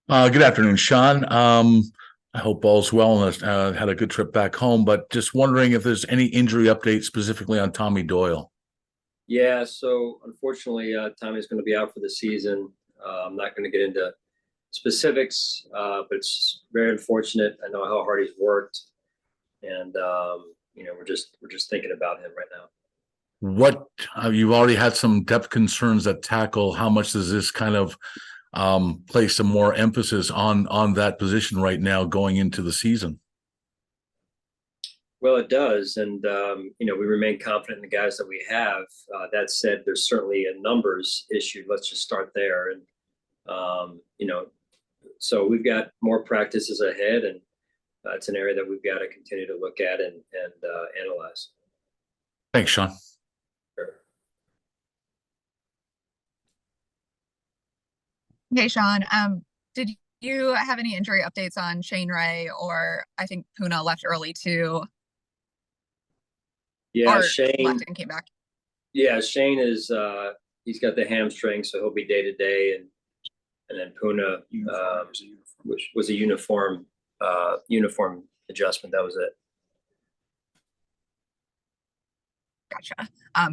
Good afternoon, Sean. I hope all's well and had a good trip back home, but just wondering if there's any injury update specifically on Tommy Doyle. Yeah, so unfortunately, Tommy's going to be out for the season. I'm not going to get into specifics, but it's very unfortunate. I know how hard he's worked, and we're just thinking about him right now. What You've already had some depth concerns at tackle. How much does this kind of place some more emphasis on that position right now going into the season? Well, it does, and we remain confident in the guys that we have. That said, there's certainly a numbers issue. Let's just start there, and so we've got more practices ahead, and it's an area that we've got to continue to look at and analyze. Thanks, Sean. Sure. Hey, Sean. Did you have any injury updates on Shane Ray, or I think Puna left early too, Yeah, or Shane. left and came back? Yeah, Shane is he's got the hamstring, so he'll be day to day, and then Puna, which was a uniform adjustment. That was it. Gotcha.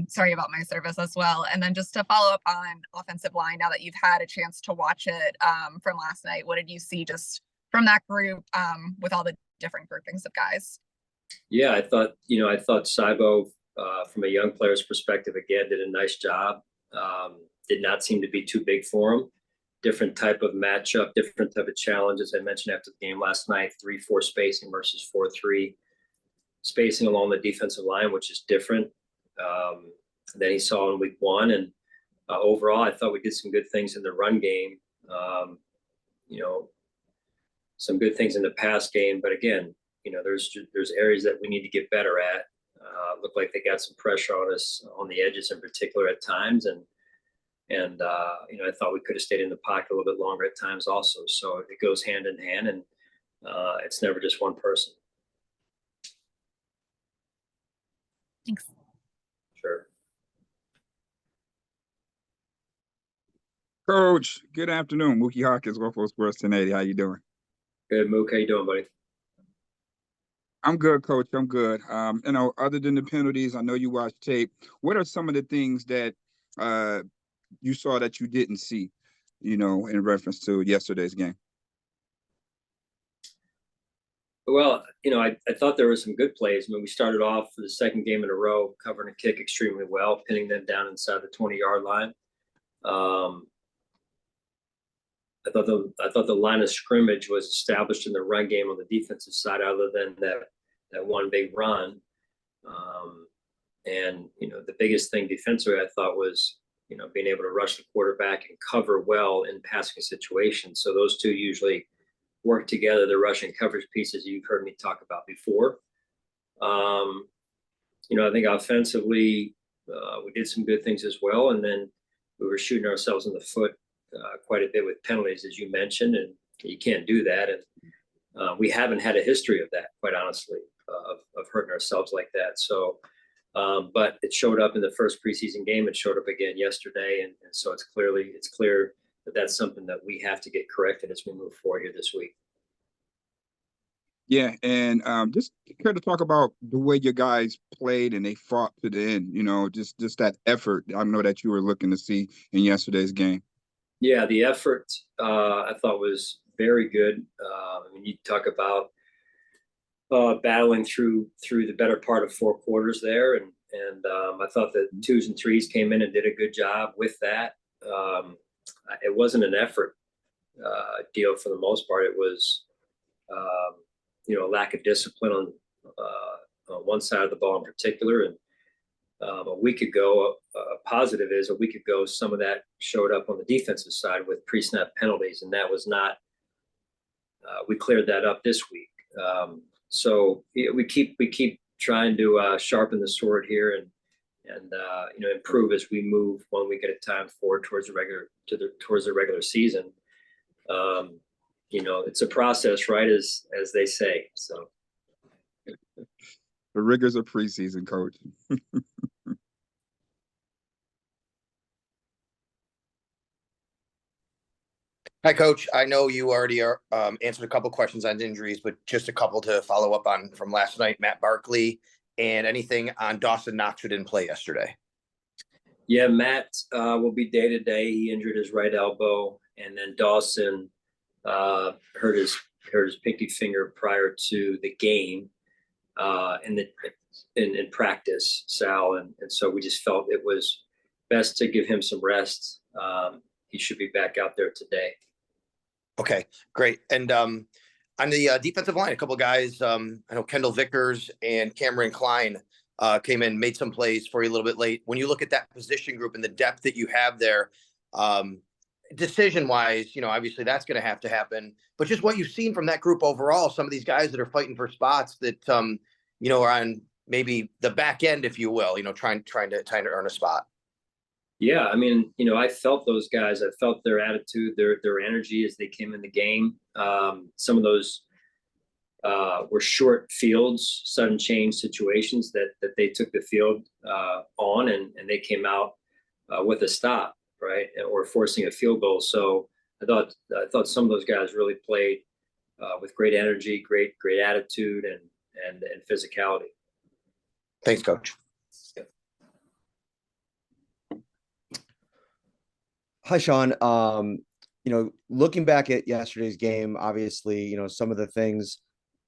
Sorry about my service as well. And then just to follow up on offensive line, now that you've had a chance to watch it from last night, what did you see just from that group with all the different groupings of guys? Yeah, I thought Cybo, from a young player's perspective, again did a nice job. Did not seem to be too big for him. Different type of matchup, different type of challenge. As I mentioned after the game last night, 3-4 spacing versus 4-3 spacing along the defensive line, which is different than he saw in week one. And overall, I thought we did some good things in the run game. Um, you know, some good things in the pass game, but again, there's areas that we need to get better at. Looked like they got some pressure on us on the edges in particular at times, and I thought we could have stayed in the pocket a little bit longer at times also. So it goes hand in hand, and it's never just one person. Thanks. Sure. Coach, good afternoon. Mookie Hawkins, Buffalo Sports 1080. How you doing? Good, Mook. How you doing, buddy? I'm good, Coach. I'm good. Other than the penalties, I know you watched tape. What are some of the things that uh you saw that you didn't see, in reference to yesterday's game? Well, I thought there were some good plays. I mean, we started off for the second game in a row covering a kick extremely well, pinning them down inside the 20-yard line. Um, I thought the line of scrimmage was established in the run game on the defensive side, other than that one big run. Um, and the biggest thing defensively, I thought, was being able to rush the quarterback and cover well in passing situations. So those two usually work together. The rushing coverage pieces you've heard me talk about before. Um, I think offensively, we did some good things as well, and then we were shooting ourselves in the foot quite a bit with penalties, as you mentioned, and you can't do that. And we haven't had a history of that, quite honestly, of hurting ourselves like that. So, but it showed up in the first preseason game. It showed up again yesterday, and so it's clear that that's something that we have to get corrected as we move forward here this week. Yeah, and just care to talk about the way your guys played and they fought to the end. Just that effort. I know that you were looking to see in yesterday's game. Yeah, the effort I thought was very good. You talk about battling through the better part of 4 quarters there, and I thought the twos and threes came in and did a good job with that. It wasn't an effort deal for the most part. It was a lack of discipline on one side of the ball in particular. And a week ago, a positive is a week ago, some of that showed up on the defensive side with pre-snap penalties, and that was not. We cleared that up this week. So we keep trying to sharpen the sword here and improve as we move 1 week at a time forward towards the regular season. It's a process, right? As they say. So the rigors of preseason, Coach. Hi, Coach. I know you already answered a couple questions on injuries, but just a couple to follow up on from last night. Matt Barkley, and anything on Dawson Knox, who didn't play yesterday. Yeah, Matt will be day to day. He injured his right elbow, and then Dawson hurt his pinky finger prior to the game in practice, Sal, and so we just felt it was best to give him some rest. He should be back out there today. Okay, great. And on the defensive line, a couple of guys, I know Kendall Vickers and Cameron Klein came in, made some plays for you a little bit late. When you look at that position group and the depth that you have there, decision-wise, obviously that's going to happen. But just what you've seen from that group overall, some of these guys that are fighting for spots that, are on maybe the back end, if you will, trying to earn a spot. Yeah, I mean, I felt those guys. I felt their attitude, their energy as they came in the game. Some of those were short fields, sudden change situations that they took the field on, and they came out with a stop, right, or forcing a field goal. So I thought some of those guys really played with great energy, great attitude, and physicality. Thanks, Coach. Hi, Sean. Looking back at yesterday's game, obviously, some of the things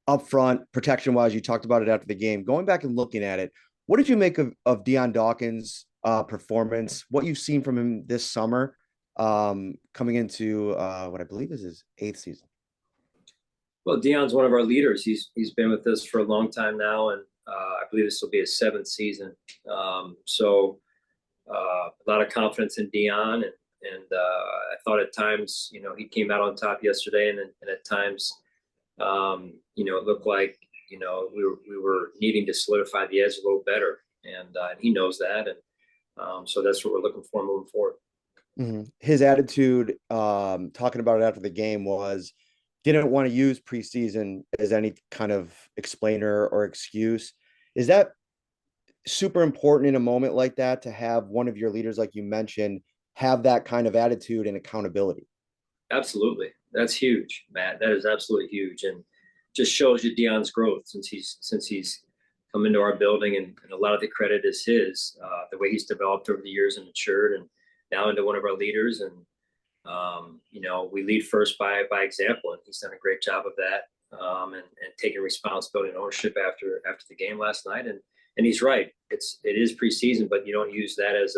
up front, protection-wise, you talked about it after the game. Going back and looking at it, what did you make of Dion Dawkins' performance? What you've seen from him this summer, coming into what I believe is his 8th season? Well, Dion's one of our leaders. He's been with us for a long time now, and I believe this will be his 7th season. So a lot of confidence in Dion, and I thought at times, he came out on top yesterday, and at times, it looked like, we were needing to solidify the edge a little better, and he knows that, and so that's what we're looking for moving forward. Mm-hmm. His attitude, talking about it after the game, was didn't want to use preseason as any kind of explainer or excuse. Is that super important in a moment like that, to have one of your leaders, like you mentioned, have that kind of attitude and accountability? Absolutely. That's huge, Matt. That is absolutely huge, and just shows you Dion's growth since he's come into our building, and a lot of the credit is his, the way he's developed over the years and matured, and now into one of our leaders. And we lead first by example, and he's done a great job of that, and taking responsibility and ownership after the game last night. And he's right. It is preseason, but you don't use that as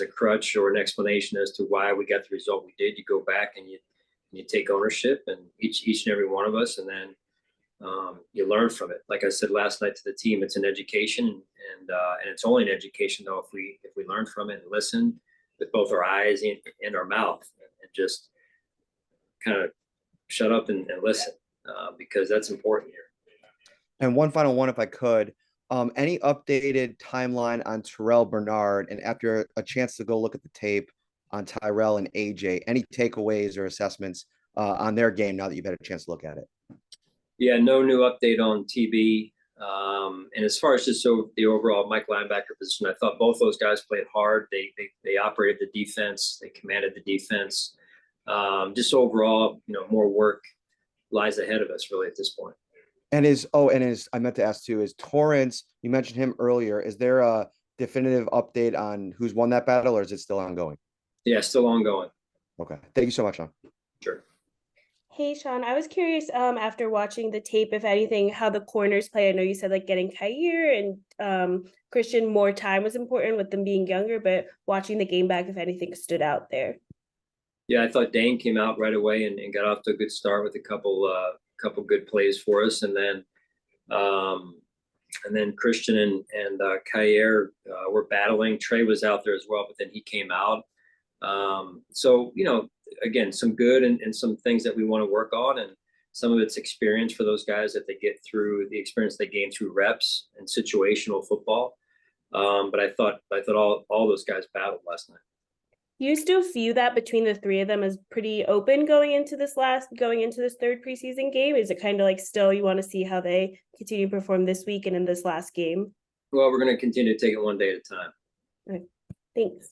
a crutch or an explanation as to why we got the result we did. You go back and you take ownership, and each and every one of us, and then you learn from it. Like I said last night to the team, it's an education, and it's only an education though if we learn from it and listen with both our eyes and our mouth, and just kind of shut up and listen, because that's important here. And one final one, if I could, any updated timeline on Terrell Bernard, and after a chance to go look at the tape on Tyrell and AJ, any takeaways or assessments on their game now that you've had a chance to look at it? Yeah, no new update on TB. And as far as just the overall Mike linebacker position, I thought both those guys played hard. They operated the defense. They commanded the defense. Just overall, more work lies ahead of us really at this point. And I meant to ask too, is Torrance, you mentioned him earlier, is there a definitive update on who's won that battle, or is it still ongoing? Yeah, still ongoing. Okay. Thank you so much, Sean. Sure. Hey, Sean, I was curious, after watching the tape, if anything, how the corners play. I know you said like getting Kyer and Christian more time was important with them being younger, but watching the game back, if anything stood out there. Yeah, I thought Dane came out right away and got off to a good start with a couple good plays for us, and then Christian and Kyer were battling. Trey was out there as well, but then he came out. So again, some good and some things that we want to work on, and some of it's experience for those guys that they get through the experience they gain through reps and situational football. But I thought all those guys battled last night. You still view that between the three of them as pretty open going into this third preseason game? Is it kind of like still you want to see how they continue to perform this week and in this last game? Well, we're going to continue to take it one day at a time. Okay. Thanks.